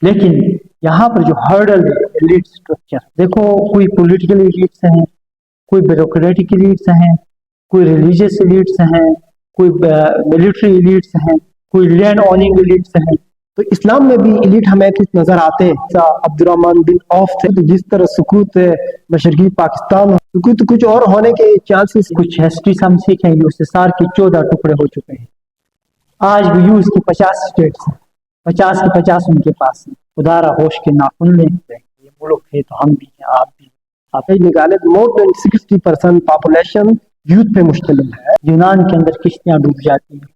لیکن یہاں پر جو ہرڈل ہے ایلیٹ اسٹرکچر، دیکھو کوئی پولیٹیکل ایلیٹس ہیں، کوئی بیوروکریٹک ایلیٹس ہیں، کوئی ریلیجیس ایلیٹس ہیں، کوئی ملٹری ایلیٹس ہیں، کوئی لینڈ اوننگ ایلیٹس ہیں. تو اسلام میں بھی ایلیٹ ہمیں کچھ نظر آتے ہیں. عبد الرحمن بن عوف تھے، تو جس طرح سکوت مشرقی پاکستان سکوت کچھ اور ہونے کے چانسز. کچھ ہسٹری سے ہم سیکھیں گے، اس سار کے 14 ٹکڑے ہو چکے ہیں. آج بھی یوز کی 50 اسٹیٹس ہیں، 50 کے 50 ان کے پاس ہیں. خدا را ہوش کے ناخن لیں، یہ ملک ہے تو ہم بھی ہیں، آپ بھی. آپ نکالے مور دین 60% پاپولیشن یوتھ پہ مشتمل ہے. یونان کے اندر کشتیاں ڈوب جاتی ہیں،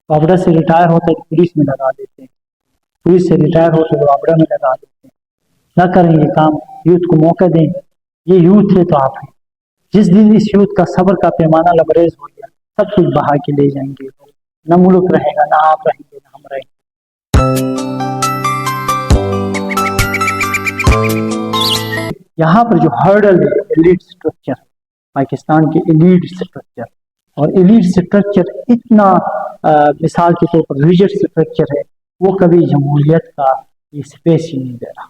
وابڑا سے ریٹائر ہوتے تو پولیس میں لگا دیتے ہیں، پولیس سے ریٹائر ہوتے تو وابڑا میں لگا دیتے ہیں. نہ کریں یہ کام، یوتھ کو موقع دیں. یہ یوتھ ہے تو آپ ہیں. جس دن اس یوتھ کا صبر کا پیمانہ لبریز ہو گیا، سب کچھ بہا کے لے جائیں گے. نہ ملک رہے گا، نہ آپ رہیں گے، نہ ہم رہیں گے. یہاں پر جو ہرڈل ہے ایلیٹ اسٹرکچر، پاکستان کے ایلیٹ اسٹرکچر، اور ایلیٹ اسٹرکچر اتنا مثال کے طور پر ریجڈ اسٹرکچر ہے، وہ کبھی جمہوریت کا یہ اسپیس ہی نہیں دے رہا.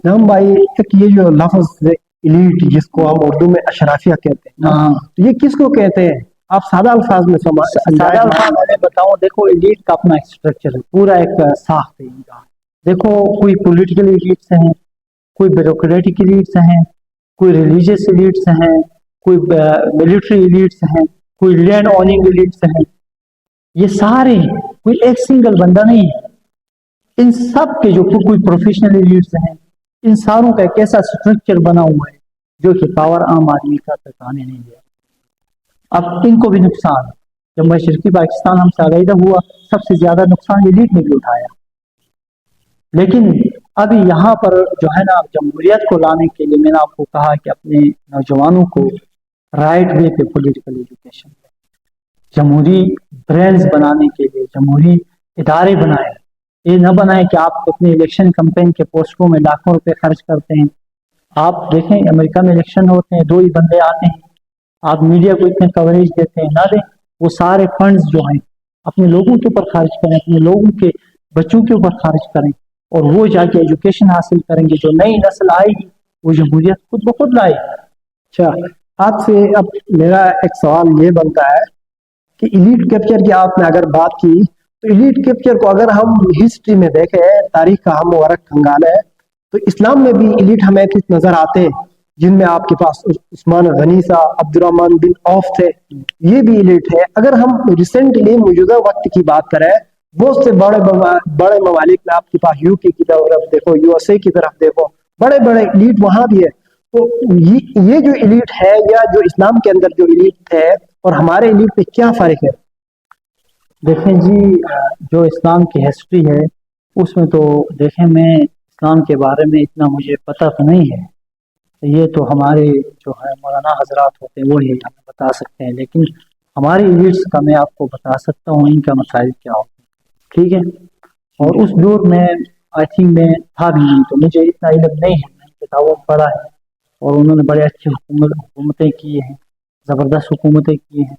نام بھائی، ایک یہ جو لفظ ایلیٹ جس کو ہم اردو میں اشرافیہ کہتے ہیں، تو یہ کس کو کہتے ہیں؟ آپ سادہ الفاظ میں سادہ الفاظ میں بتاؤں، دیکھو ایلیٹ کا اپنا اسٹرکچر ہے، پورا ایک ساخت ہے ان کا. دیکھو کوئی پولیٹیکل ایلیٹس ہیں، کوئی بیوروکریٹک ایلیٹس ہیں، کوئی ریلیجیس ایلیٹس ہیں، کوئی ملٹری ایلیٹس ہیں، کوئی لینڈ اوننگ ایلیٹس ہیں. یہ سارے کوئی ایک سنگل بندہ نہیں ہے. ان سب کے جو کوئی پروفیشنل ایلیٹس ہیں، ان ساروں کا ایک ایسا اسٹرکچر بنا ہوا ہے جو کہ پاور عام آدمی کا تک آنے نہیں دیا. اب ان کو بھی نقصان، جب مشرقی پاکستان ہم سے علیحدہ ہوا، سب سے زیادہ نقصان ایلیٹ نے بھی اٹھایا. لیکن ابھی یہاں پر جو ہے نا، جمہوریت کو لانے کے لیے میں نے آپ کو کہا کہ اپنے نوجوانوں کو رائٹ وے پہ پولیٹیکل ایجوکیشن دیں. جمہوری برینڈز بنانے کے لیے جمہوری ادارے بنائیں. یہ نہ بنائیں کہ آپ اپنے الیکشن کمپین کے پوسٹروں میں لاکھوں روپے خرچ کرتے ہیں. آپ دیکھیں امریکہ میں الیکشن ہوتے ہیں، 2 ہی بندے آتے ہیں، آپ میڈیا کو اتنے کوریج دیتے ہیں. نہ دیں، وہ سارے فنڈز جو ہیں اپنے لوگوں کے اوپر خرچ کریں، اپنے لوگوں کے بچوں کے اوپر خرچ کریں، اور وہ جا کے ایجوکیشن حاصل کریں گے. جو نئی نسل آئے گی وہ جمہوریت خود بخود لائے گی. اچھا، آپ سے اب میرا ایک سوال یہ بنتا ہے کہ ایلیٹ کیپچر کی آپ نے اگر بات کی، تو ایلیٹ کیپچر کو اگر ہم ہسٹری میں دیکھیں، تاریخ کا ہم ورق کھنگالیں، تو اسلام میں بھی ایلیٹ ہمیں کچھ نظر آتے ہیں، جن میں آپ کے پاس عثمان غنی صاحب، عبد الرحمن بن عوف تھے، یہ بھی ایلیٹ ہے. اگر ہم ریسنٹلی موجودہ وقت کی بات کریں، بہت سے بڑے ممالک میں آپ کے پاس یو کے کی طرف دیکھو، یو ایس اے کی طرف دیکھو، بڑے بڑے ایلیٹ وہاں بھی ہے. تو یہ جو ایلیٹ ہے، یا جو اسلام کے اندر جو ایلیٹ ہے اور ہمارے ایلیٹ پہ کیا فرق ہے؟ دیکھیں جی، جو اسلام کی ہسٹری ہے اس میں تو دیکھیں، میں اسلام کے بارے میں اتنا مجھے پتہ تو نہیں ہے. یہ تو ہمارے جو ہے مولانا حضرات ہوتے ہیں وہی ہمیں بتا سکتے ہیں. لیکن ہماری ایلیٹس کا میں آپ کو بتا سکتا ہوں ان کا مسائل کیا ہوتے ہیں. ٹھیک ہے، اور اس دور میں آئی تھنک میں تھا بھی نہیں، تو مجھے اتنا علم نہیں ہے. میں نے کتابوں پڑھا ہے، اور انہوں نے بڑے اچھے حکومتیں کی ہیں، زبردست حکومتیں کی ہیں.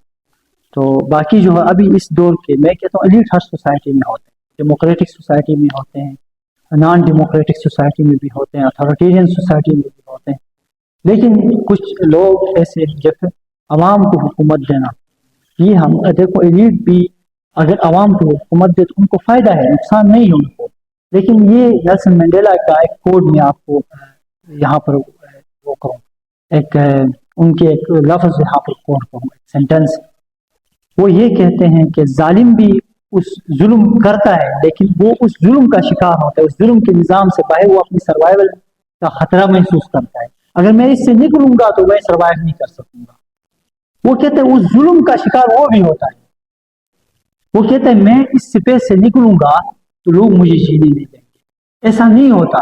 تو باقی جو ہے ابھی اس دور کے، میں کہتا ہوں ایلیٹ ہر سوسائٹی میں ہوتے ہیں. ڈیموکریٹک سوسائٹی میں ہوتے ہیں، نان ڈیموکریٹک سوسائٹی میں بھی ہوتے ہیں، اتھارٹیرین سوسائٹی میں بھی ہوتے ہیں. لیکن کچھ لوگ ایسے جیسے عوام کو حکومت دینا، یہ ہم دیکھو ایلیٹ بھی اگر عوام کو حکومت دے تو ان کو فائدہ ہے، نقصان نہیں ہے ان کو. لیکن یہ نیلسن منڈیلا کا ایک کوڈ میں آپ کو یہاں پر وہ کروں، ایک ان کے ایک لفظ یہاں پر کوڈ کروں، سینٹینس. وہ یہ کہتے ہیں کہ ظالم بھی اس ظلم کرتا ہے، لیکن وہ اس ظلم کا شکار ہوتا ہے، اس ظلم کے نظام سے باہر وہ اپنی سروائیول کا خطرہ محسوس کرتا ہے. اگر میں اس سے نکلوں گا تو میں سروائیو نہیں کر سکوں گا. وہ کہتے ہیں اس ظلم کا شکار وہ بھی ہوتا ہے. وہ کہتے ہیں میں اس سپیس سے نکلوں گا تو لوگ مجھے جینے نہیں دیں گے. ایسا نہیں ہوتا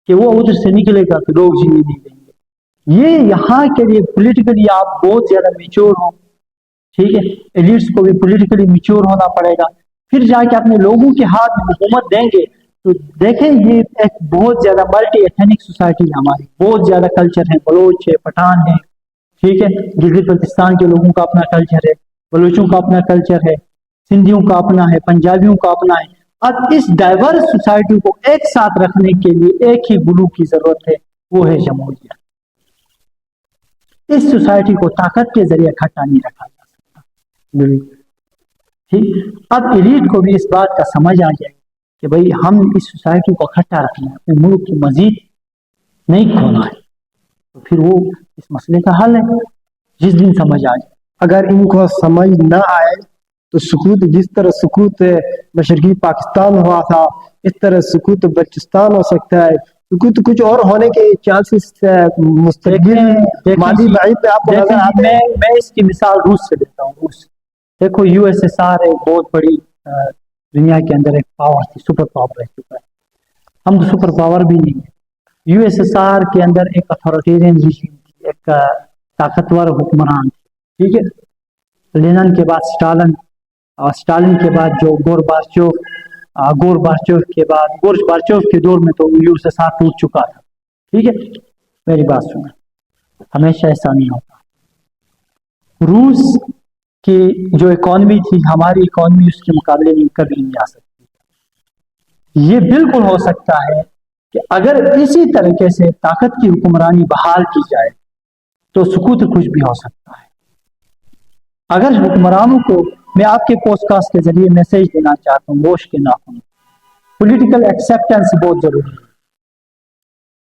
کہ وہ ادھر سے نکلے گا تو لوگ جینے نہیں دیں گے. یہ یہاں کے لیے پولیٹیکلی آپ بہت زیادہ میچور ہوں. ٹھیک ہے، ایلیٹس کو بھی پولیٹیکلی میچور ہونا پڑے گا، پھر جا کے اپنے لوگوں کے ہاتھ میں حکومت دیں گے. تو دیکھیں یہ ایک بہت زیادہ ملٹی ایتھنک سوسائٹی ہے ہماری، بہت زیادہ کلچر ہے، بلوچ ہے، پٹھان ہے. ٹھیک ہے، گلگت بلتستان کے لوگوں کا اپنا کلچر ہے، بلوچوں کا اپنا کلچر ہے، سندھیوں کا اپنا ہے، پنجابیوں کا اپنا ہے. اب اس ڈائیورس سوسائٹی کو ایک ساتھ رکھنے کے لیے ایک ہی گلو کی ضرورت ہے، وہ ہے جمہوریت۔ اس سوسائٹی کو طاقت کے ذریعے اکٹھا نہیں رکھا جا سکتا۔ ٹھیک، اب ایلیٹ کو بھی اس بات کا سمجھ آ جائے کہ بھئی ہم اس سوسائٹی کو اکٹھا رکھنا ہے، اپنے ملک کی مزید نہیں کھونا ہے، تو پھر وہ اس مسئلے کا حل ہے جس دن سمجھ آ جائے۔ اگر ان کو سمجھ نہ آئے تو سکوت، جس طرح سکوت مشرقی پاکستان ہوا تھا اس طرح سکوت بلوچستان ہو سکتا ہے، سکوت کچھ اور ہونے کے چانسز مستقبل ماضی بعید پہ آپ کو نظر آتے ہیں۔ میں اس کی مثال روس سے دیتا ہوں۔ روس دیکھو، یو ایس ایس آر ایک بہت بڑی دنیا کے اندر ایک پاور تھی، سپر پاور رہ چکا ہے۔ ہم تو سپر پاور بھی نہیں ہیں۔ یو ایس ایس آر کے اندر ایک اتھارٹیرین ریجیم تھی، ایک طاقتور حکمران تھی، ٹھیک ہے۔ لینن کے بعد اسٹالن کے بعد جو گورباچوف کے بعد گورباچوف کے دور میں تو یو ایس ایس آر ٹوٹ چکا تھا، ٹھیک ہے۔ میری بات سنیں، ہمیشہ ایسا نہیں ہوتا۔ روس کی جو اکانومی تھی، ہماری اکانومی اس کے مقابلے میں کبھی نہیں آ سکتی۔ یہ بالکل ہو سکتا ہے کہ اگر اسی طریقے سے طاقت کی حکمرانی بحال کی جائے تو سکوت کچھ بھی ہو سکتا ہے۔ اگر حکمرانوں کو، میں آپ کے پوسٹ کاسٹ کے ذریعے میسج دینا چاہتا ہوں، گوش کے ناخن، پولیٹیکل ایکسیپٹنس بہت ضروری ہے،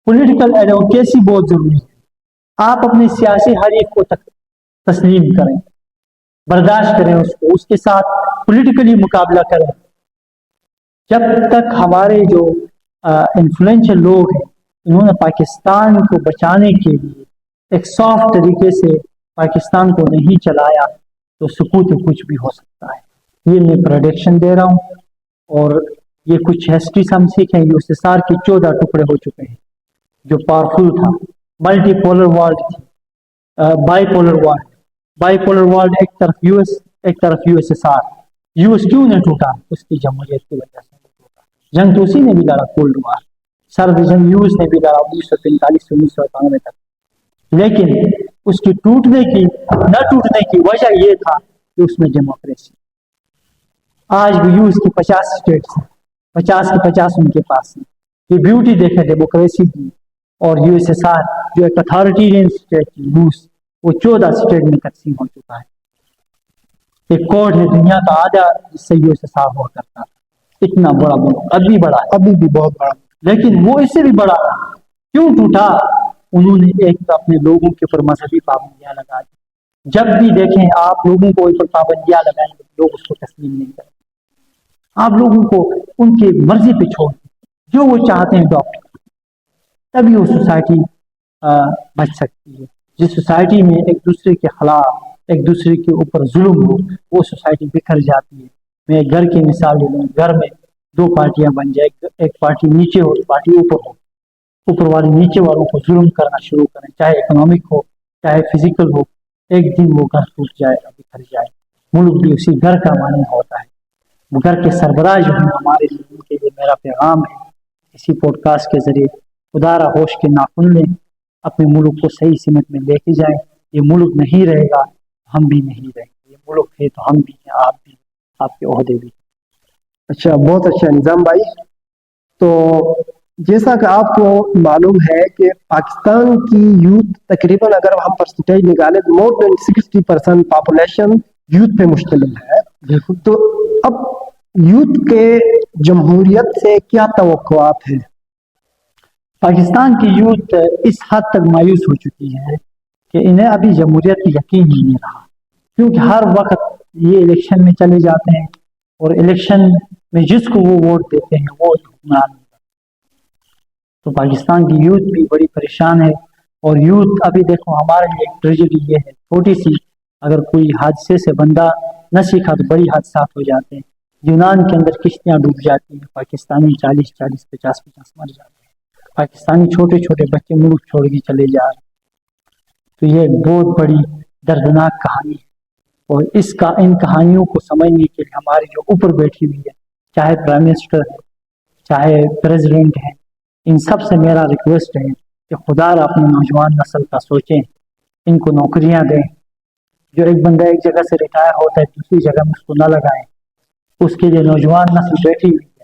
پولیٹیکل ایڈوکیسی بہت ضروری ہے۔ آپ اپنے سیاسی حریف کو تسلیم کریں، برداشت کریں اس کو، اس کے ساتھ پولیٹیکلی مقابلہ کریں۔ جب تک ہمارے جو انفلوئنشل لوگ ہیں انہوں نے پاکستان کو بچانے کے لیے ایک سافٹ طریقے سے پاکستان کو نہیں چلایا تو سکوت کچھ بھی ہو سکتا ہے۔ یہ میں پریڈکشن دے رہا ہوں، اور یہ کچھ ہسٹری سے ہم سیکھیں۔ یو ایس ایس آر کے 14 ٹکڑے ہو چکے ہیں، جو پاورفل تھا، ملٹی پولر ورلڈ تھی، بائی پولر ورلڈ، ایک طرف یو ایس ایک طرف U S S R. U S کیوں نہیں ٹوٹا؟ اس کی جمہوریت کی وجہ سے ٹوٹا۔ جنگ تو اسی نے بھی لڑا، کولڈ وار، سرد جنگ یو ایس نے بھی لڑا 1945 سے 1991 تک۔ لیکن اس کی نہ ٹوٹنے کی وجہ یہ تھا کہ اس میں ڈیموکریسی۔ آج بھی یو ایس کی 50 اسٹیٹس ہیں، 50 کے 50 ان کے پاس ہیں۔ یہ بیوٹی دیکھیں ڈیموکریسی کی۔ اور یو ایس ایس آر جو ایک اتھارٹیرین اسٹیٹ تھی، روس، وہ 14 اسٹیٹ میں تقسیم ہو چکا ہے۔ ایک کوڈ ہے دنیا کا آدھا جس سے یو ایس ایس آر ہوا کرتا تھا۔ اتنا بڑا ملک، ابھی بڑا ہے، ابھی بھی بہت بڑا، لیکن وہ اس سے بھی بڑا تھا۔ کیوں ٹوٹا؟ انہوں نے ایک تو اپنے لوگوں کے اوپر مذہبی پابندیاں لگا دی۔ جب بھی دیکھیں آپ لوگوں کو اوپر پابندیاں لگائیں گے، لوگ اس کو تسلیم نہیں کریں۔ آپ لوگوں کو ان کی مرضی پہ چھوڑ دیں، جو وہ چاہتے ہیں ڈاکٹر، تبھی وہ سوسائٹی بچ سکتی ہے۔ جس سوسائٹی میں ایک دوسرے کے خلاف، ایک دوسرے کے اوپر ظلم ہو، وہ سوسائٹی بکھر جاتی ہے۔ میں گھر کی مثال لے لوں، گھر میں 2 پارٹیاں بن جائے، ایک پارٹی نیچے ہو، ایک پارٹی اوپر ہو، اوپر والے نیچے والوں کو ظلم کرنا شروع کریں، چاہے اکنامک ہو چاہے فزیکل ہو، ایک دن وہ گھر ٹوٹ جائے، بکھر جائے۔ ملک بھی اسی گھر کا مانند ہوتا ہے۔ وہ گھر کے سربراہ جو ہیں ہمارے لوگوں کے لیے میرا پیغام ہے اسی پوڈ کاسٹ کے ذریعے، خدا را ہوش کے ناخن لیں، اپنے ملک کو صحیح سمت میں لے کے جائیں۔ یہ ملک نہیں رہے گا، ہم بھی نہیں رہیں گے۔ یہ ملک ہے تو ہم بھی ہیں، آپ بھی، آپ کے عہدے بھی۔ اچھا، بہت اچھا نظام بھائی۔ تو جیسا کہ آپ کو معلوم ہے کہ پاکستان کی یوتھ تقریباً اگر ہم پرسنٹیج نکالیں تو مور دین 60% پاپولیشن یوتھ پہ مشتمل ہے۔ تو اب یوتھ کے جمہوریت سے کیا توقعات ہیں؟ پاکستان کی یوتھ اس حد تک مایوس ہو چکی ہے کہ انہیں ابھی جمہوریت کی یقین ہی نہیں رہا، کیونکہ ہر وقت یہ الیکشن میں چلے جاتے ہیں اور الیکشن میں جس کو وہ ووٹ دیتے ہیں وہ حکمران ہوتا ہے۔ تو پاکستان کی یوتھ بھی بڑی پریشان ہے، اور یوتھ ابھی دیکھو ہمارے لیے ایک ٹریجڈی یہ ہے، چھوٹی سی اگر کوئی حادثے سے بندہ نہ سیکھا تو بڑی حادثات ہو جاتے ہیں۔ یونان کے اندر کشتیاں ڈوب جاتی ہیں، پاکستانی 40 50 مر جاتے ہیں، پاکستانی چھوٹے چھوٹے بچے ملک چھوڑ کے چلے جا رہے ہیں۔ تو یہ ایک بہت بڑی دردناک کہانی ہے، اور ان کہانیوں کو سمجھنے کے لیے ہماری جو اوپر بیٹھی ہوئی ہے، چاہے پرائم منسٹر ہے چاہے پریزیڈنٹ ہے، ان سب سے میرا ریکویسٹ ہے کہ خدا را اپنی نوجوان نسل کا سوچیں، ان کو نوکریاں دیں۔ جو ایک بندہ ایک جگہ سے ریٹائر ہوتا ہے دوسری جگہ میں اس کو نہ لگائیں، اس کے لیے نوجوان نسل بیٹھی ہوئی ہے،